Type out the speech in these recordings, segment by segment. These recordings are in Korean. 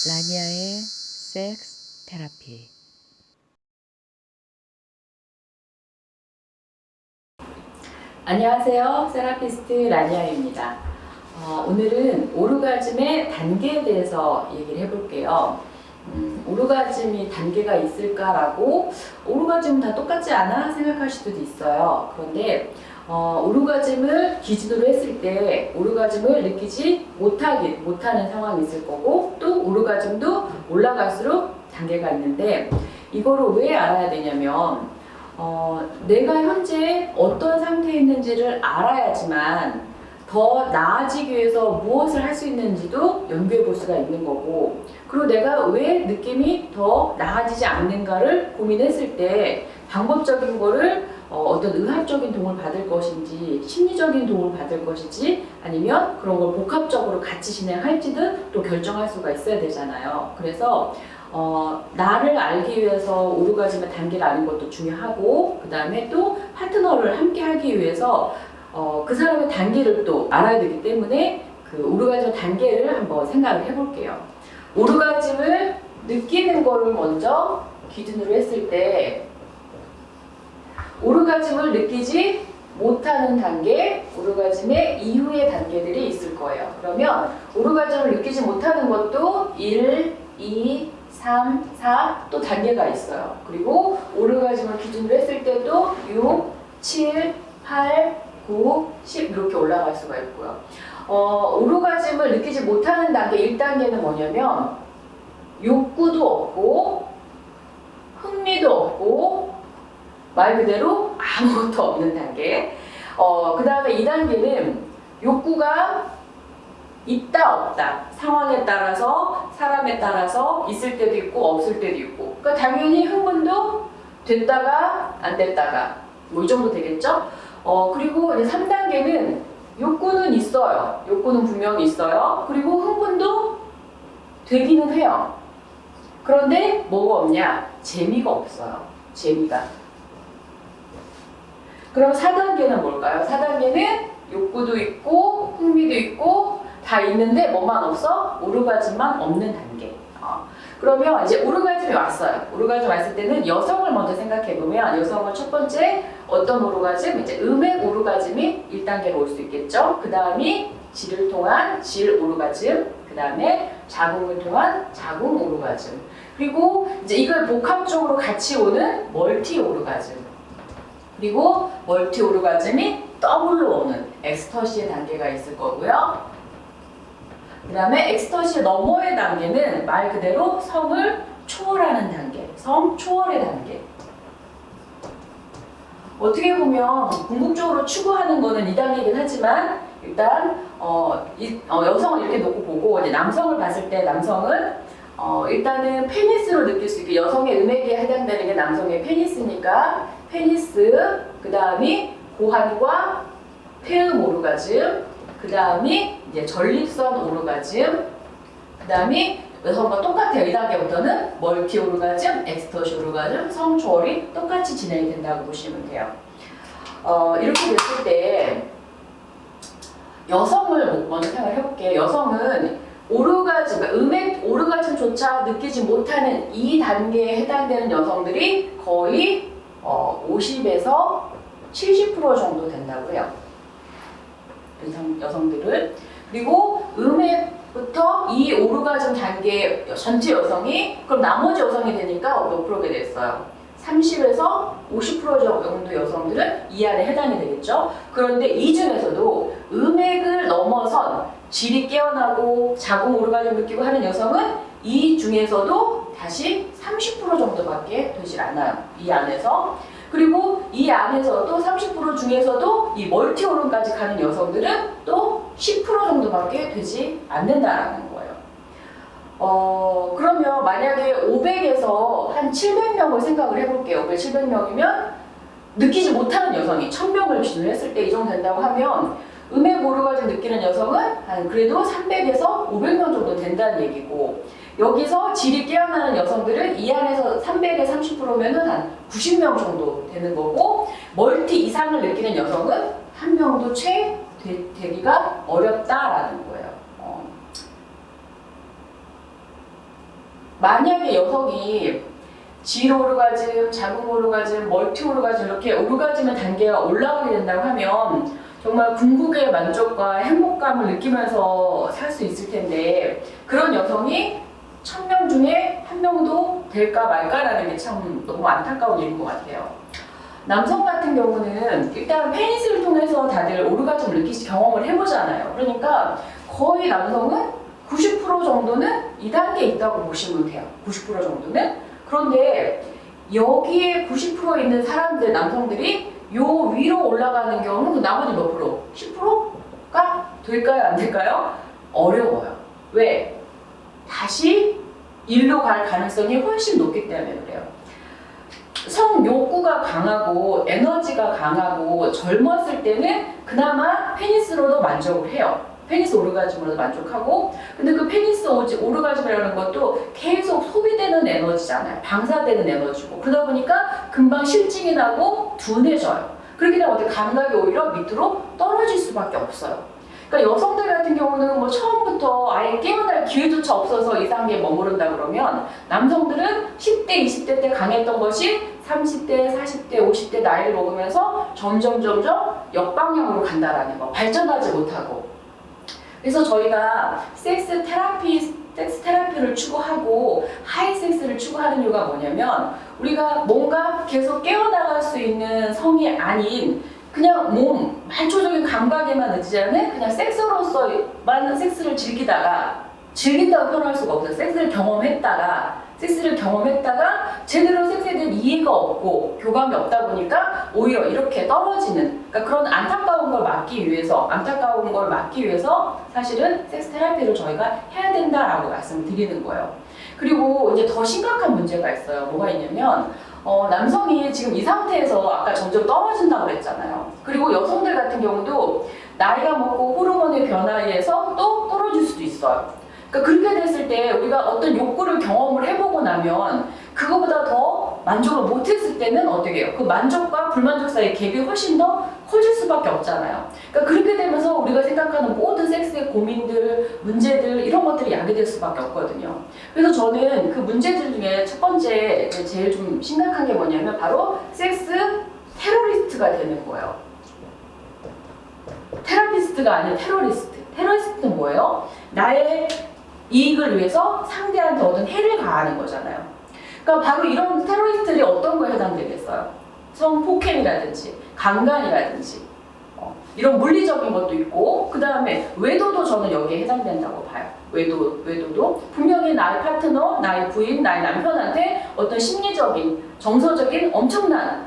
라니아의 섹스 테라피. 안녕하세요. 세라피스트 라니아입니다. 오늘은 오르가즘의 단계에 대해서 얘기를 해볼게요. 오르가즘이 단계가 있을까라고 오르가즘은 다 똑같지 않아 생각하실 수도 있어요. 그런데 오르가즘을 기준으로 했을 때 오르가즘을 느끼지 못하는 상황이 있을 거고, 또 오르가즘도 올라갈수록 단계가 있는데, 이거를 왜 알아야 되냐면 내가 현재 어떤 상태에 있는지를 알아야지만 더 나아지기 위해서 무엇을 할 수 있는지도 연구해 볼 수가 있는 거고, 그리고 내가 왜 느낌이 더 나아지지 않는가를 고민했을 때 방법적인 거를 어떤 의학적인 도움을 받을 것인지, 심리적인 도움을 받을 것인지, 아니면 그런 걸 복합적으로 같이 진행할지는 또 결정할 수가 있어야 되잖아요. 그래서 나를 알기 위해서 오르가즘의 단계를 아는 것도 중요하고, 그 다음에 또 파트너를 함께 하기 위해서 그 사람의 단계를 또 알아야 되기 때문에 그 오르가즘 단계를 한번 생각을 해볼게요. 오르가즘을 느끼는 거를 먼저 기준으로 했을 때, 오르가즘을 느끼지 못하는 단계, 오르가즘의 이후의 단계들이 있을 거예요. 그러면 오르가즘을 느끼지 못하는 것도 1, 2, 3, 4 또 단계가 있어요. 그리고 오르가즘을 기준으로 했을 때도 6, 7, 8, 9, 10 이렇게 올라갈 수가 있고요. 오르가즘을 느끼지 못하는 단계 1단계는 뭐냐면 욕구도 없고 흥미도 없고 말 그대로 아무것도 없는 단계. 그 다음에 2단계는 욕구가 있다 없다, 상황에 따라서 사람에 따라서 있을 때도 있고 없을 때도 있고, 그러니까 당연히 흥분도 됐다가 안 됐다가 뭐 이 정도 되겠죠. 그리고 이제 3단계는 욕구는 있어요. 욕구는 분명히 있어요. 그리고 흥분도 되기는 해요. 그런데 뭐가 없냐? 재미가 없어요. 재미가. 그럼 4단계는 뭘까요? 4단계는 욕구도 있고 흥미도 있고 다 있는데 뭐만 없어? 오르가즘만 없는 단계. 그러면 이제 오르가즘이 왔어요. 오르가즘 왔을 때는 여성을 먼저 생각해보면, 여성은 첫 번째 어떤 오르가즘? 이제 음액 오르가즘이 1단계로 올 수 있겠죠. 그 다음이 질을 통한 질 오르가즘, 그 다음에 자궁을 통한 자궁 오르가즘, 그리고 이제 이걸 복합적으로 같이 오는 멀티 오르가즘, 그리고 멀티 오르가즘이 더블로 오는 엑스터시의 단계가 있을 거고요. 그 다음에 엑스터시 너머의 단계는 말 그대로 성을 초월하는 단계, 성 초월의 단계. 어떻게 보면 궁극적으로 추구하는 거는 2단계이긴 하지만, 일단 여성을 이렇게 놓고 보고 이제 남성을 봤을 때, 남성은 일단은 페니스로 느낄 수 있게, 여성의 음액에 해당되는 게 남성의 페니스니까 페니스, 그 다음이 고환과 폐음 오르가즘, 그 다음이 이제 전립선 오르가즘, 그 다음이 여성과 똑같아요. 2단계부터는 멀티 오르가즘, 엑스터시 오르가즘, 성초월이 똑같이 진행이 된다고 보시면 돼요. 이렇게 됐을 때 여성을 먼저 생각을 해볼게요. 여성은 오르가즘, 그러니까 음액 오르가즘조차 느끼지 못하는 이 단계에 해당되는 여성들이 거의 50에서 70% 정도 된다고 해요. 여성들은. 그리고 음액부터 이 오르가즘 단계 전체 여성이, 그럼 나머지 여성이 되니까 몇 프로게 됐어요? 30에서 50% 정도 여성들은 이 안에 해당이 되겠죠. 그런데 이 중에서도 음액을 넘어선 질이 깨어나고 자궁 오르가즘 느끼고 하는 여성은 이 중에서도 다시 30% 정도밖에 되질 않아요. 이 안에서. 그리고 이 안에서도 30% 중에서도 이 멀티 오름까지 가는 여성들은 또 10% 정도밖에 되지 않는다라는 거예요. 그러면 만약에 500에서 한 700명을 생각을 해볼게요. 500, 700명이면 느끼지 못하는 여성이 1000명을 기준으로 했을 때 이 정도 된다고 하면, 음액 오르가즘 느끼는 여성은 한 그래도 300에서 500명 정도 된다는 얘기고, 여기서 질이 깨어나는 여성들은 이 안에서 300에 30%면은 한 90명 정도 되는 거고, 멀티 이상을 느끼는 여성은 한 명도 되기가 어렵다라는 거예요. 만약에 여성이 질 오르가즘, 자궁 오르가즘, 멀티 오르가즘 이렇게 오르가즘의 단계가 올라가게 된다고 하면 정말 궁극의 만족과 행복감을 느끼면서 살 수 있을 텐데 그런 여성이 1000명 중에 1명도 될까 말까라는 게 참 너무 안타까운 일인 것 같아요. 남성 같은 경우는 일단 페니스를 통해서 다들 오르가즘을 경험을 해보잖아요. 그러니까 거의 남성은 90% 정도는 2단계에 있다고 보시면 돼요. 90% 정도는. 그런데 여기에 90% 있는 사람들, 남성들이 요 위로 올라가는 경우는 그 나머지 몇 프로? 10%가 될까요? 안 될까요? 어려워요. 왜? 다시 일로 갈 가능성이 훨씬 높기 때문에 그래요. 성 욕구가 강하고 에너지가 강하고 젊었을 때는 그나마 페니스로도 만족을 해요. 페니스 오르가즘으로도 만족하고 근데 그 페니스 오르가즘이라는 것도 계속 소비되는 에너지잖아요. 방사되는 에너지고 그러다 보니까 금방 실증이 나고 둔해져요. 그렇게 되면 어떻게 감각이 오히려 밑으로 떨어질 수밖에 없어요. 그러니까 여성들 같은 경우는 뭐 처음부터 아예 깨어날 기회조차 없어서 이 단계에 머무른다 그러면 남성들은 10대, 20대 때 강했던 것이 30대, 40대, 50대 나이를 먹으면서 점점 역방향으로 간다라는 거. 발전하지 못하고. 그래서 저희가 섹스 테라피를 추구하고 하이섹스를 추구하는 이유가 뭐냐면 우리가 뭔가 계속 깨어나갈 수 있는 성이 아닌 그냥 몸, 말초적인 감각에만 의지하는 그냥 섹스로서만 섹스를 즐긴다고 표현할 수가 없어요. 섹스를 경험했다가 제대로 섹스에 대한 이해가 없고 교감이 없다 보니까 오히려 이렇게 떨어지는 그러니까 그런 안타까운 걸 막기 위해서 사실은 섹스 테라피를 저희가 해야 된다라고 말씀을 드리는 거예요. 그리고 이제 더 심각한 문제가 있어요. 뭐가 있냐면 남성이 지금 이 상태에서 아까 점점 떨어진다고 그랬잖아요. 그리고 여성들 같은 경우도 나이가 먹고 호르몬의 변화에 의해서 또 떨어질 수도 있어요. 그러니까 그렇게 됐을 때 우리가 어떤 욕구를 경험을 해보고 나면 그거보다 더 만족을 못했을 때는 어떻게 해요? 그 만족과 불만족 사이의 갭이 훨씬 더 커질 수밖에 없잖아요. 그러니까 그렇게 되면서 우리가 생각하는 모든 섹스의 고민들, 문제들 이런 것들이 야기될 수밖에 없거든요. 그래서 저는 그 문제들 중에 첫 번째 제일 좀 심각한 게 뭐냐면 바로 섹스 테러리스트가 되는 거예요. 테라피스트가 아닌 테러리스트. 테러리스트는 뭐예요? 나의 이익을 위해서 상대한테 어떤 해를 가하는 거잖아요. 그러니까 바로 이런 테러리스트들이 어떤 거에 해당되겠어요? 성폭행이라든지 강간이라든지 이런 물리적인 것도 있고 그 다음에 외도도 저는 여기에 해당된다고 봐요. 외도도 분명히 나의 파트너, 나의 부인, 나의 남편한테 어떤 심리적인, 정서적인 엄청난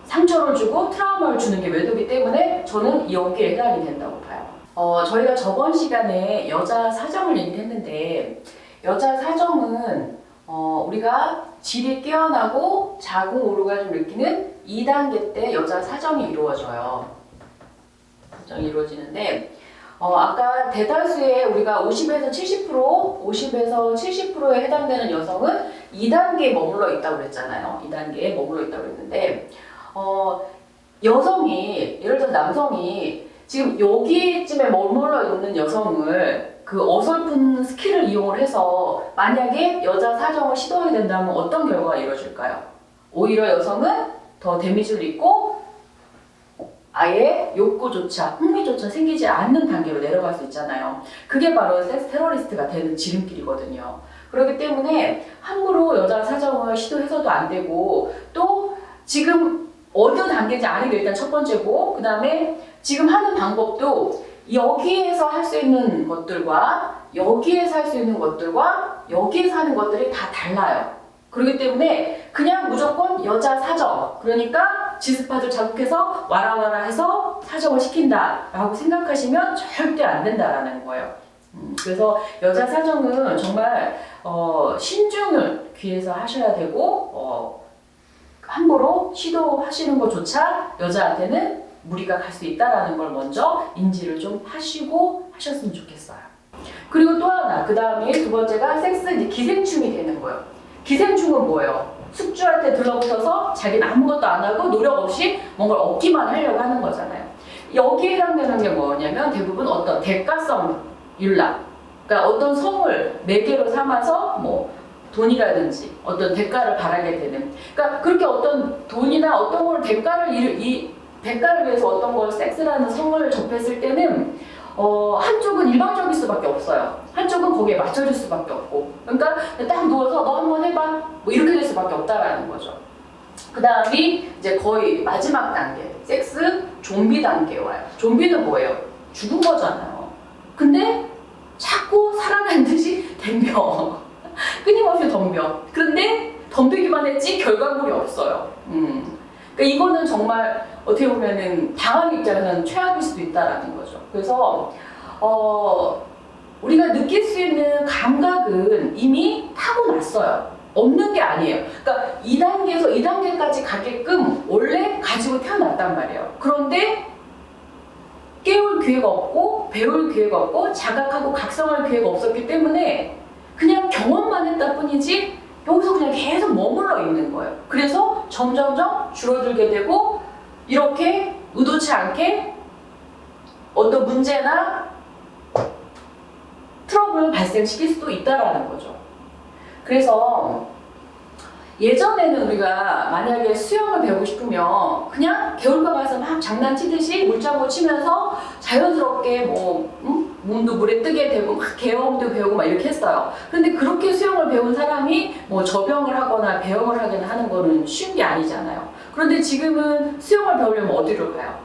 상처를 주고 트라우마를 주는 게 외도이기 때문에 저는 여기에 해당이 된다고 봐요. 저희가 저번 시간에 여자 사정을 얘기했는데 여자 사정은 우리가 질이 깨어나고 자궁 오르가즘을 느끼는 2단계 때 여자 사정이 이루어져요. 사정이 이루어지는데 아까 대다수의 우리가 50에서 70%에 해당되는 여성은 2단계에 머물러 있다고 그랬잖아요. 2단계에 머물러 있다고 그랬는데 여성이 예를 들어 남성이 지금 여기쯤에 머물러 있는 여성을 그 어설픈 스킬을 이용을 해서 만약에 여자 사정을 시도하게 된다면 어떤 결과가 이루어질까요? 오히려 여성은 더 데미지를 입고 아예 욕구조차 흥미조차 생기지 않는 단계로 내려갈 수 있잖아요. 그게 바로 섹스 테러리스트가 되는 지름길이거든요. 그렇기 때문에 함부로 여자 사정을 시도해서도 안 되고 또 지금 어느 단계인지 아는 게 일단 첫 번째고 그 다음에 지금 하는 방법도 여기에서 할 수 있는 것들과 여기에서 할 수 있는 것들과 여기에서 하는 것들이 다 달라요. 그렇기 때문에 그냥 무조건 여자 사정 그러니까 지스팟을 자극해서 와라와라 해서 사정을 시킨다라고 생각하시면 절대 안 된다라는 거예요. 그래서 여자 사정은 정말 신중을 귀해서 하셔야 되고 함부로 시도하시는 것조차 여자한테는 무리가 갈 수 있다는 걸 먼저 인지를 좀 하시고 하셨으면 좋겠어요. 그리고 또 하나, 그 다음에 두 번째가 섹스 기생충이 되는 거예요. 기생충은 뭐예요? 숙주한테 들러붙어서 자기는 아무것도 안 하고 노력 없이 뭔가를 얻기만 하려고 하는 거잖아요. 여기에 해당되는 게 뭐냐면 대부분 어떤 대가성 윤락, 그러니까 어떤 성을 매개로 삼아서 뭐 돈이라든지 어떤 대가를 바라게 되는. 그러니까 그렇게 어떤 돈이나 어떤 걸 대가를 위해서 어떤 걸 섹스라는 성을 접했을 때는 한쪽은 일방적일 수밖에 없어요. 한쪽은 거기에 맞춰줄 수밖에 없고. 그러니까 딱 누워서 너 한번 해봐. 뭐 이렇게 될 수밖에 없다라는 거죠. 그 다음이 이제 거의 마지막 단계, 섹스 좀비 단계에 와요. 좀비는 뭐예요? 죽은 거잖아요. 근데 자꾸 살아난 듯이 덤벼. 끊임없이 덤벼. 그런데 덤비기만 했지 결과물이 없어요. 그러니까 이거는 정말 어떻게 보면은 당한 입장에서는 최악일 수도 있다라는 거죠. 그래서 우리가 느낄 수 있는 감각은 이미 타고났어요. 없는 게 아니에요. 그러니까 2단계에서 2단계까지 가게끔 원래 가지고 태어났단 말이에요. 그런데 깨울 기회가 없고 배울 기회가 없고 자각하고 각성할 기회가 없었기 때문에 그냥 경험만 했다 뿐이지 여기서 그냥 계속 머물러 있는 거예요. 그래서 점점점 줄어들게 되고 이렇게 의도치 않게 어떤 문제나 트러블을 발생시킬 수도 있다라는 거죠. 그래서 예전에는 우리가 만약에 수영을 배우고 싶으면 그냥 개울가 가서 막 장난치듯이 물장구 치면서 자연스럽게 몸도 물에 뜨게 되고 막 개엄도 배우고 막 이렇게 했어요. 근데 그렇게 수영을 배운 사람이 뭐 저병을 하거나 배영을 하거나 하는 거는 쉬운 게 아니잖아요. 그런데 지금은 수영을 배우려면 어디로 가요?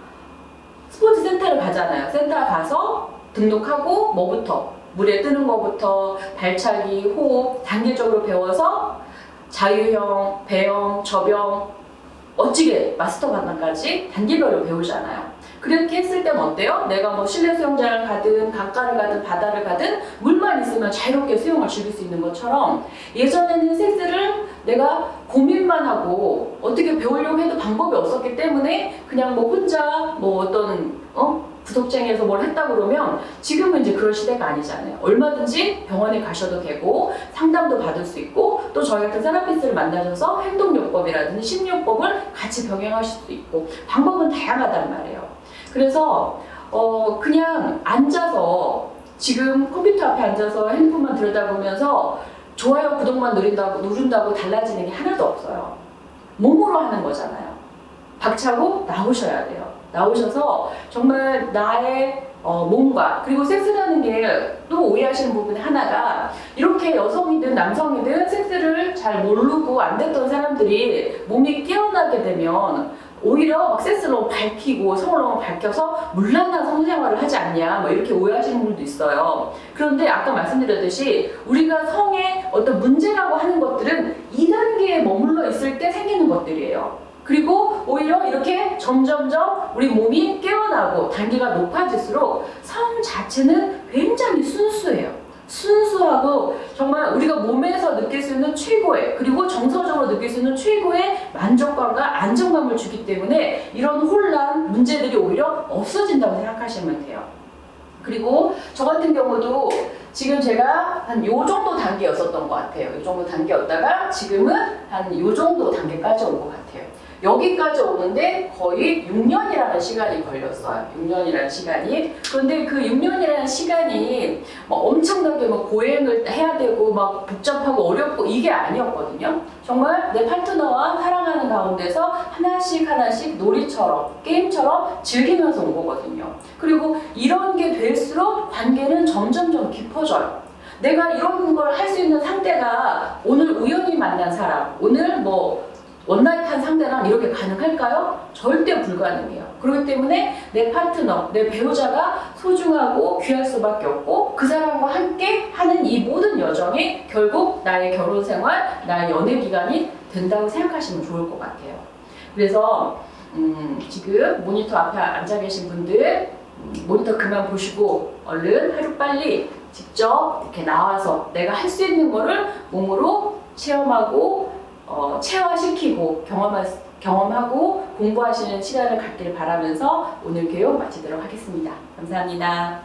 스포츠 센터를 가잖아요. 센터 가서 등록하고 뭐부터 물에 뜨는 것부터 발차기, 호흡 단계적으로 배워서 자유형, 배영, 저병 멋지게 마스터 반나까지 단계별로 배우잖아요. 그렇게 했을 때는 어때요? 내가 뭐 실내 수영장을 가든 강가를 가든 바다를 가든 물만 있으면 자유롭게 수영을 즐길 수 있는 것처럼 예전에는 섹스를 내가 고민만 하고 어떻게 배우려고 해도 방법이 없었기 때문에 그냥 뭐 혼자 뭐 어떤 구석쟁이에서 뭘 했다 그러면 지금은 이제 그런 시대가 아니잖아요. 얼마든지 병원에 가셔도 되고 상담도 받을 수 있고 또 저희 같은 세라피스트를 만나셔서 행동요법이라든지 심리요법을 같이 병행하실 수 있고 방법은 다양하단 말이에요. 그래서 그냥 앉아서 지금 컴퓨터 앞에 앉아서 핸드폰만 들여다보면서 좋아요 구독만 누른다고 달라지는 게 하나도 없어요. 몸으로 하는 거잖아요. 박차고 나오셔야 돼요. 나오셔서 정말 나의 몸과 그리고 섹스라는 게 또 오해하시는 부분 하나가 이렇게 여성이든 남성이든 섹스를 잘 모르고 안 됐던 사람들이 몸이 깨어나게 되면 오히려 막 섹스를 너무 밝히고 성을 너무 밝혀서 문란한 성생활을 하지 않냐 뭐 이렇게 오해하시는 분들도 있어요. 그런데 아까 말씀드렸듯이 우리가 성의 어떤 문제라고 하는 것들은 2단계에 머물러 있을 때 생기는 것들이에요. 그리고 오히려 이렇게 점점점 우리 몸이 깨어나고 단계가 높아질수록 성 자체는 굉장히 순수해요. 순수하고 정말 우리가 몸에서 느낄 수 있는 최고의 그리고 정서적으로 느낄 수 있는 최고의 만족감과 안정감을 주기 때문에 이런 혼란, 문제들이 오히려 없어진다고 생각하시면 돼요. 그리고 저 같은 경우도 지금 제가 한 요 정도 단계였었던 것 같아요. 요 정도 단계였다가 지금은 한 요 정도 단계까지 온 것 같아요. 여기까지 오는데 거의 6년이라는 시간이 걸렸어요. 6년이라는 시간이. 그런데 그 6년이라는 시간이 뭐 엄청나게 뭐 고행을 해야 되고 막 복잡하고 어렵고 이게 아니었거든요. 정말 내 파트너와 사랑하는 가운데서 하나씩 놀이처럼 게임처럼 즐기면서 온 거거든요. 그리고 이런 게 될수록 관계는 점점점 깊어져요. 내가 이런 걸 할 수 있는 상대가 오늘 우연히 만난 사람, 오늘 뭐 원나잇 한 상대랑 이렇게 가능할까요? 절대 불가능해요. 그렇기 때문에 내 파트너, 내 배우자가 소중하고 귀할 수밖에 없고 그 사람과 함께 하는 이 모든 여정이 결국 나의 결혼 생활, 나의 연애 기간이 된다고 생각하시면 좋을 것 같아요. 그래서 지금 모니터 앞에 앉아 계신 분들 모니터 그만 보시고 얼른 하루빨리 직접 이렇게 나와서 내가 할 수 있는 거를 몸으로 체험하고 체화시키고 경험하고 공부하시는 시간을 갖길 바라면서 오늘 교육 마치도록 하겠습니다. 감사합니다.